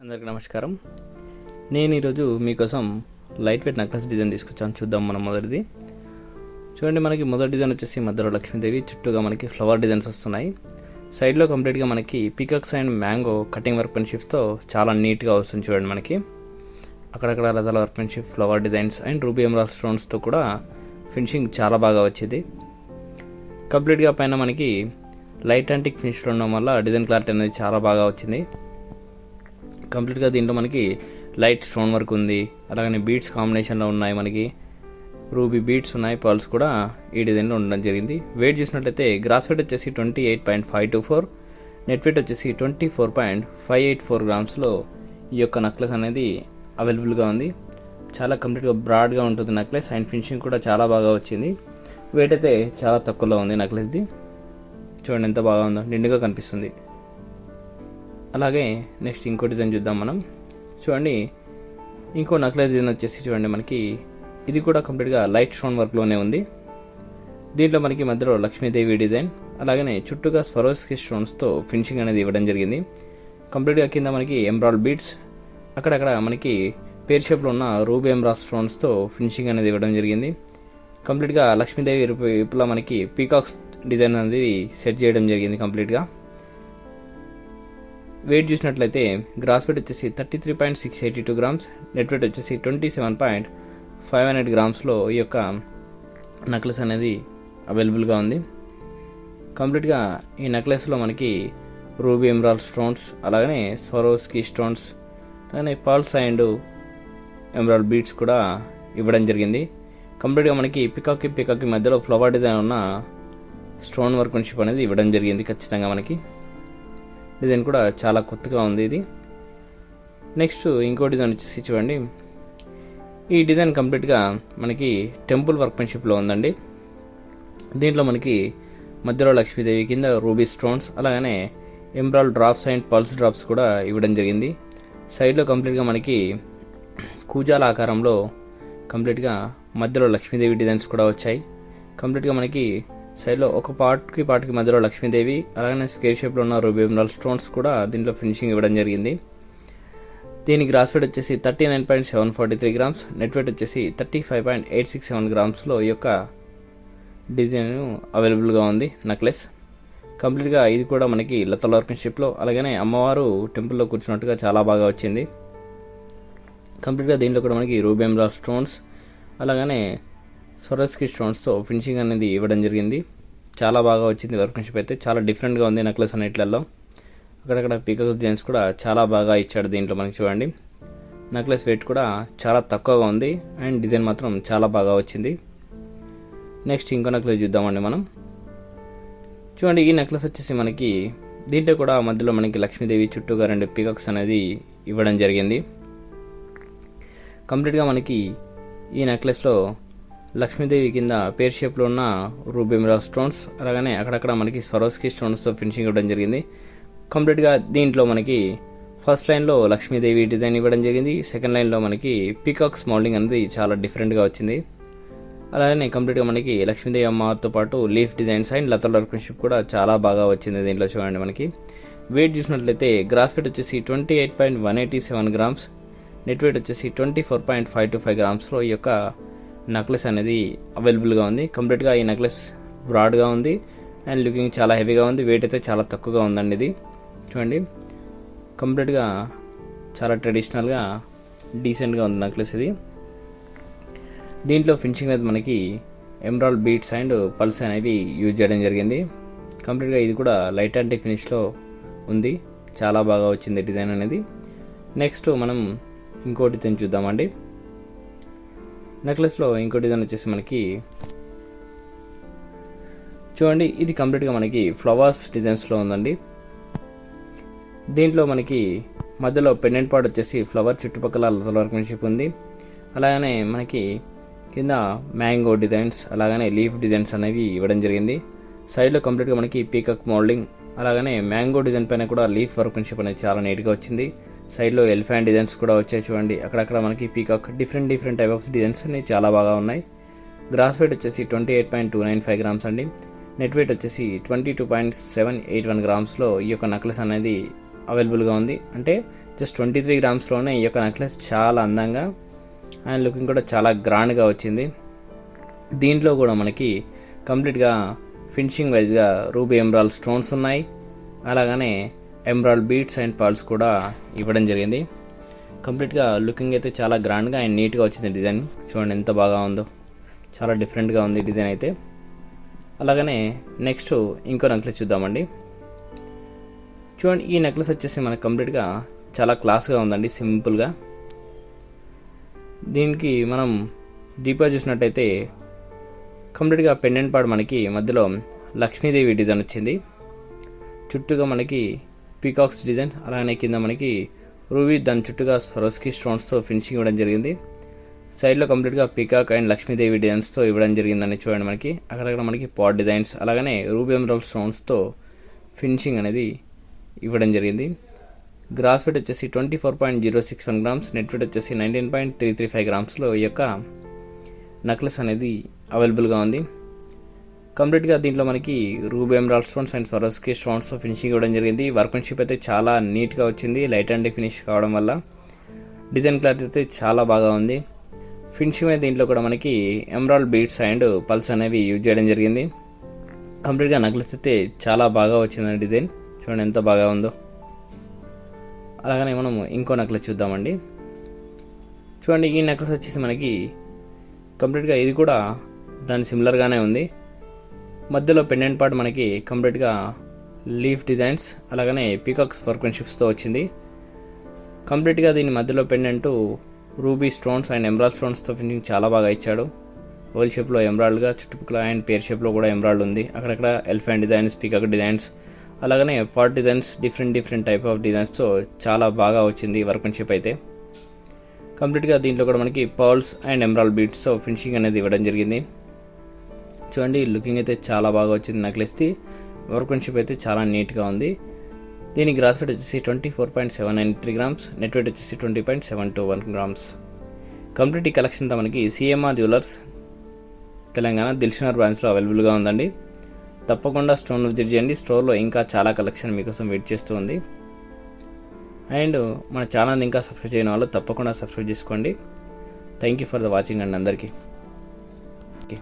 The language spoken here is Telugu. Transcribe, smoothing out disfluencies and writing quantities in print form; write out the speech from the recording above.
అందరికీ నమస్కారం. నేను ఈరోజు మీకోసం లైట్ వెయిట్ నెక్లెస్ డిజైన్ తీసుకొచ్చాను. చూద్దాం. మనం మొదటిది చూడండి. మనకి మొదటి డిజైన్ వచ్చేసి మధ్యలో లక్ష్మీదేవి, చుట్టూగా మనకి ఫ్లవర్ డిజైన్స్ వస్తున్నాయి. సైడ్లో కంప్లీట్గా మనకి పీకాక్స్ అండ్ మ్యాంగో కటింగ్ వర్క్ పెన్షిప్తో చాలా నీట్గా వస్తుంది. చూడండి, మనకి అక్కడక్కడ రథాల workmanship, flower designs and ruby emerald స్టోన్స్తో కూడా ఫినిషింగ్ చాలా బాగా వచ్చింది. కంప్లీట్గా పైన మనకి లైట్ యాంటిక్ ఫినిష్లో ఉండడం వల్ల డిజైన్ క్లారిటీ అనేది చాలా బాగా వచ్చింది. కంప్లీట్గా దీంట్లో మనకి లైట్ స్టోన్ వర్క్ ఉంది, అలాగనే బీడ్స్ కాంబినేషన్లో ఉన్నాయి. మనకి రూబీ బీడ్స్ ఉన్నాయి, పర్ల్స్ కూడా ఈ డిజైన్లో ఉండడం జరిగింది. వెయిట్ చూసినట్లయితే గ్రాస్ వెయిట్ వచ్చేసి 28.524, నెట్ వెయిట్ వచ్చేసి 24.584 గ్రామ్స్లో ఈ యొక్క నెక్లెస్ అనేది అవైలబుల్గా ఉంది. చాలా కంప్లీట్గా బ్రాడ్గా ఉంటుంది నెక్లెస్ అండ్ ఫినిషింగ్ కూడా చాలా బాగా వచ్చింది. వెయిట్ అయితే చాలా తక్కువలో ఉంది నెక్లెస్ది. చూడండి ఎంత బాగా ఉందో, నిండుగా కనిపిస్తుంది. అలాగే నెక్స్ట్ ఇంకో డిజైన్ చూద్దాం మనం. చూడండి, ఇంకో నెక్లెస్ డిజైన్ వచ్చేసి చూడండి, మనకి ఇది కూడా కంప్లీట్గా లైట్ స్టోన్ వర్క్లోనే ఉంది. దీంట్లో మనకి మధ్యలో లక్ష్మీదేవి డిజైన్, అలాగనే చుట్టూగా స్వరోస్కి స్టోన్స్తో ఫినిషింగ్ అనేది ఇవ్వడం జరిగింది. కంప్లీట్గా కింద మనకి ఎంబ్రాయిడ్ బీడ్స్, అక్కడక్కడ మనకి పేర్ షేప్లో ఉన్న రూబీ ఎమరాల్డ్ స్టోన్స్తో ఫినిషింగ్ అనేది ఇవ్వడం జరిగింది. కంప్లీట్గా లక్ష్మీదేవి వైపులా మనకి పీకాక్స్ డిజైన్ అనేది సెట్ చేయడం జరిగింది కంప్లీట్గా. వెయిట్ చూసినట్లయితే గ్రాస్ వెయిట్ వచ్చేసి 33.682 గ్రామ్స్, నెట్ వెయిట్ వచ్చేసి 27.518 గ్రామ్స్లో ఈ యొక్క నెక్లెస్ అనేది అవైలబుల్గా ఉంది. కంప్లీట్గా ఈ నెక్లెస్లో మనకి రూబీ ఎమరాల్డ్ స్టోన్స్, అలాగనే స్వరోస్కి స్టోన్స్, అలాగే పర్ల్స్ అండ్ ఎమరాల్డ్ బీడ్స్ కూడా ఇవ్వడం జరిగింది. కంప్లీట్గా మనకి పికాక్కి మధ్యలో ఫ్లవర్ డిజైన్ ఉన్న స్టోన్ వర్క్ షిప్ అనేది ఇవ్వడం జరిగింది. ఖచ్చితంగా మనకి డిజైన్ కూడా చాలా కొత్తగా ఉంది ఇది. నెక్స్ట్ ఇంకో డిజైన్ వచ్చేసి చూడండి, ఈ డిజైన్ కంప్లీట్గా మనకి టెంపుల్ వర్క్మెన్షిప్లో ఉందండి. దీంట్లో మనకి మధ్యలో లక్ష్మీదేవి, కింద రూబీ స్టోన్స్, అలాగనే ఎంబ్రాయిడ్ డ్రాప్స్ అండ్ పల్స్ డ్రాప్స్ కూడా ఇవ్వడం జరిగింది. సైడ్లో కంప్లీట్గా మనకి కూజాల ఆకారంలో కంప్లీట్గా మధ్యలో లక్ష్మీదేవి డిజైన్స్ కూడా వచ్చాయి. కంప్లీట్గా మనకి సైడ్లో ఒక పార్ట్కి మధ్యలో లక్ష్మీదేవి, అలాగే స్క్వేర్ షేప్లో ఉన్న రూబీ ఎమరాల్డ్ స్టోన్స్ కూడా దీంట్లో ఫినిషింగ్ ఇవ్వడం జరిగింది. దీని గ్రాస్ వెయిట్ వచ్చేసి 39.743 గ్రామ్స్, నెట్ వెయిట్ వచ్చేసి 35.867 గ్రామ్స్లో ఈ యొక్క డిజైన్ అవైలబుల్గా ఉంది నెక్లెస్. కంప్లీట్గా ఇది కూడా మనకి లతల వర్క్మెన్షిప్లో, అలాగనే అమ్మవారు టెంపుల్లో కూర్చున్నట్టుగా చాలా బాగా వచ్చింది. కంప్లీట్గా దీంట్లో కూడా మనకి రూబీ ఎమరాల్డ్ స్టోన్స్, అలాగనే స్వరోస్కి స్టోన్స్తో ఫినిషింగ్ అనేది ఇవ్వడం జరిగింది. చాలా బాగా వచ్చింది వర్క్మెన్షిప్ అయితే. చాలా డిఫరెంట్గా ఉంది నెక్లెస్ అన్నిట్లలో. అక్కడక్కడ పీకాక్ డిజైన్స్ కూడా చాలా బాగా ఇచ్చాడు దీంట్లో మనకి. చూడండి, నెక్లెస్ వెయిట్ కూడా చాలా తక్కువగా ఉంది అండ్ డిజైన్ మాత్రం చాలా బాగా వచ్చింది. నెక్స్ట్ ఇంకో నెక్లెస్ చూద్దామండి మనం. చూడండి, ఈ నెక్లెస్ వచ్చేసి మనకి దీంట్లో కూడా మధ్యలో మనకి లక్ష్మీదేవి, చుట్టూగా 2 పీకాక్స్ అనేది ఇవ్వడం జరిగింది. కంప్లీట్గా మనకి ఈ నెక్లెస్లో లక్ష్మీదేవి కింద పేర్ షేప్లో ఉన్న రూబీ ఎమరాల్డ్ స్టోన్స్, అలాగనే అక్కడక్కడ మనకి స్వరోస్కి స్టోన్స్తో ఫినిషింగ్ ఇవ్వడం జరిగింది. కంప్లీట్గా దీంట్లో మనకి ఫస్ట్ లైన్లో లక్ష్మీదేవి డిజైన్ ఇవ్వడం జరిగింది. సెకండ్ లైన్లో మనకి పీకాక్స్ మోల్డింగ్ అనేది చాలా డిఫరెంట్గా వచ్చింది. అలాగనే కంప్లీట్గా మనకి లక్ష్మీదేవి అమ్మతో పాటు లీఫ్ డిజైన్స్ అండ్ లతల వర్క్మెన్షిప్ కూడా చాలా బాగా వచ్చింది దీంట్లో. చూడండి, మనకి వెయిట్ చూసినట్లయితే గ్రాస్ వెయిట్ వచ్చేసి 28.187 గ్రామ్స్, నెట్ వెయిట్ వచ్చేసి 24.525 గ్రామ్స్లో ఈ యొక్క నెక్లెస్ అనేది అవైలబుల్గా ఉంది. కంప్లీట్గా ఈ నెక్లెస్ బ్రాడ్గా ఉంది అండ్ లుకింగ్ చాలా హెవీగా ఉంది. వెయిట్ అయితే చాలా తక్కువగా ఉందండి ఇది. చూడండి, కంప్లీట్గా చాలా ట్రెడిషనల్గా డీసెంట్గా ఉంది నెక్లెస్ ఇది. దీంట్లో ఫినిషింగ్ అయితే మనకి ఎంబ్రాయిడ్ బీడ్స్ అండ్ పల్స్ అనేవి యూజ్ చేయడం జరిగింది. కంప్లీట్గా ఇది కూడా లైట్ యాంటిక్ ఫినిష్లో ఉంది. చాలా బాగా వచ్చింది డిజైన్ అనేది. నెక్స్ట్ మనం ఇంకో డిజైన్ చూద్దామండి. నెక్లెస్లో ఇంకో డిజైన్ వచ్చేసి మనకి చూడండి, ఇది కంప్లీట్గా మనకి ఫ్లవర్స్ డిజైన్స్లో ఉందండి. దీంట్లో మనకి మధ్యలో పెండెంట్ పార్ట్ వచ్చేసి ఫ్లవర్, చుట్టుపక్కల లతల వర్క్మెన్షిప్ ఉంది. అలాగనే మనకి కింద మ్యాంగో డిజైన్స్, అలాగనే లీఫ్ డిజైన్స్ అనేవి ఇవ్వడం జరిగింది. సైడ్లో కంప్లీట్గా మనకి పీకాక్ మోల్డింగ్, అలాగనే మ్యాంగో డిజైన్ పైన కూడా లీఫ్ వర్క్మెన్షిప్ అనేది చాలా నీట్గా వచ్చింది. సైడ్లో ఎలిఫెంట్ డిజైన్స్ కూడా వచ్చాయి. చూడండి, అక్కడక్కడ మనకి peacock different type of designs అన్ని చాలా బాగా ఉన్నాయి. గ్రాస్ వెయిట్ వచ్చేసి 28.295 గ్రామ్స్ అండి, నెట్ వెయిట్ వచ్చేసి 22.781 గ్రామ్స్లో ఈ యొక్క నెక్లెస్ అనేది అవైలబుల్గా ఉంది. అంటే జస్ట్ 23 గ్రామ్స్లోనే ఈ యొక్క నెక్లెస్ చాలా అందంగా అండ్ లుకింగ్ కూడా చాలా గ్రాండ్గా వచ్చింది. దీంట్లో కూడా మనకి కంప్లీట్గా ఫినిషింగ్ వైజ్గా రూబీ ఎమరాల్డ్ స్టోన్స్ ఉన్నాయి, అలాగనే ఎమరాల్డ్ బీడ్స్ అండ్ పర్ల్స్ కూడా ఇవ్వడం జరిగింది. కంప్లీట్గా లుకింగ్ అయితే చాలా గ్రాండ్గా అండ్ నీట్గా వచ్చింది. డిజైన్ చూడండి ఎంత బాగా ఉందో, చాలా డిఫరెంట్గా ఉంది డిజైన్ అయితే. అలాగనే నెక్స్ట్ ఇంకో నెక్లెస్ చూద్దామండి. చూడండి ఈ నెక్లెస్ వచ్చేసి మనకు కంప్లీట్గా చాలా క్లాస్గా ఉందండి, సింపుల్గా. దీనికి మనం డీప్గా చూసినట్టయితే కంప్లీట్గా పెండెంట్ పార్ట్ మనకి మధ్యలో లక్ష్మీదేవి డిజైన్ వచ్చింది, చుట్టూగా మనకి పీకాక్స్ డిజైన్, అలానే కింద మనకి రూబీ దాని చుట్టూగా స్వరోస్కీ స్టోన్స్తో ఫినిషింగ్ ఇవ్వడం జరిగింది. సైడ్లో కంప్లీట్గా పీకాక్ అండ్ లక్ష్మీదేవి డిజైన్స్తో ఇవ్వడం జరిగిందని చూడండి. మనకి అక్కడక్కడ మనకి పాట్ డిజైన్స్, అలాగనే రూబీ ఎమరాల్డ్ స్టోన్స్తో ఫినిషింగ్ అనేది ఇవ్వడం జరిగింది. గ్రాస్ వెయిట్ వచ్చేసి 24.061 గ్రామ్స్, నెట్ వెయిట్ వచ్చేసి 19.335 గ్రామ్స్లో ఈ యొక్క నెక్లెస్ అనేది అవైలబుల్గా ఉంది. కంప్లీట్గా దీంట్లో మనకి ruby emerald stones and Swarovski స్టోన్స్తో ఫినిషింగ్ ఇవ్వడం జరిగింది. వర్క్మెన్షిప్ అయితే చాలా నీట్గా వచ్చింది, లైట్ అండ్ ఫినిష్ కావడం వల్ల డిజైన్ క్లారిటీ అయితే చాలా బాగా ఉంది. ఫినిషింగ్ అయితే దీంట్లో కూడా మనకి ఎమరాల్డ్ బీడ్స్ అండ్ పల్స్ అనేవి యూజ్ చేయడం జరిగింది. కంప్లీట్గా నెక్లెస్ అయితే చాలా బాగా వచ్చిందండి, డిజైన్ చూడండి ఎంత బాగా ఉందో. అలాగనే మనం ఇంకో నెక్లెస్ చూద్దామండి. చూడండి ఈ నెక్లెస్ వచ్చేసి మనకి కంప్లీట్గా ఇది కూడా దాని సిమిలర్గానే ఉంది. మధ్యలో పెండెంట్ పార్ట్ మనకి కంప్లీట్గా లీఫ్ డిజైన్స్, అలాగనే పీకాక్స్ వర్క్మెన్షిప్స్తో వచ్చింది. కంప్లీట్గా దీని మధ్యలో pendant ruby stones and emerald స్టోన్స్తో ఫినిషింగ్ చాలా బాగా ఇచ్చాడు. ఓవల్ షేప్లో ఎమరాల్డ్గా, చుట్టుపక్కల అండ్ పేర్ షేప్లో కూడా ఎమరాల్డ్ ఉంది. అక్కడక్కడ ఎలిఫెంట్ డిజైన్స్, పీకాక్ డిజైన్స్, అలాగనే pot designs, different type of డిజైన్స్తో చాలా బాగా వచ్చింది వర్క్మెన్షిప్ అయితే. కంప్లీట్గా దీంట్లో కూడా మనకి పర్ల్స్ అండ్ ఎమరాల్డ్ బీడ్స్తో ఫినిషింగ్ అనేది ఇవ్వడం జరిగింది. చూడండి లుకింగ్ అయితే చాలా బాగా వచ్చింది నెక్లెస్ది, వర్క్మెన్షిప్ అయితే చాలా నీట్గా ఉంది. దీని గ్రాస్ వెయిట్ వచ్చేసి 24.793 గ్రామ్స్, నెట్ వెయిట్ వచ్చేసి 20.721 గ్రామ్స్. కంప్లీట్ ఈ కలెక్షన్ అంతా మనకి సిఎంఆర్ జ్యువెలర్స్ తెలంగాణ దిల్షుఖ్నగర్ బ్రాంచ్లో అవైలబుల్గా ఉందండి. తప్పకుండా స్టోర్ విజిట్ చేయండి, స్టోర్లో ఇంకా చాలా కలెక్షన్ మీకోసం వెయిట్ చేస్తూ ఉంది. అండ్ మన ఛానల్ ఇంకా సబ్స్క్రైబ్ చేయని వాళ్ళు తప్పకుండా సబ్స్క్రైబ్ చేసుకోండి. Thank you for the watching అండి అందరికీ. ఓకే.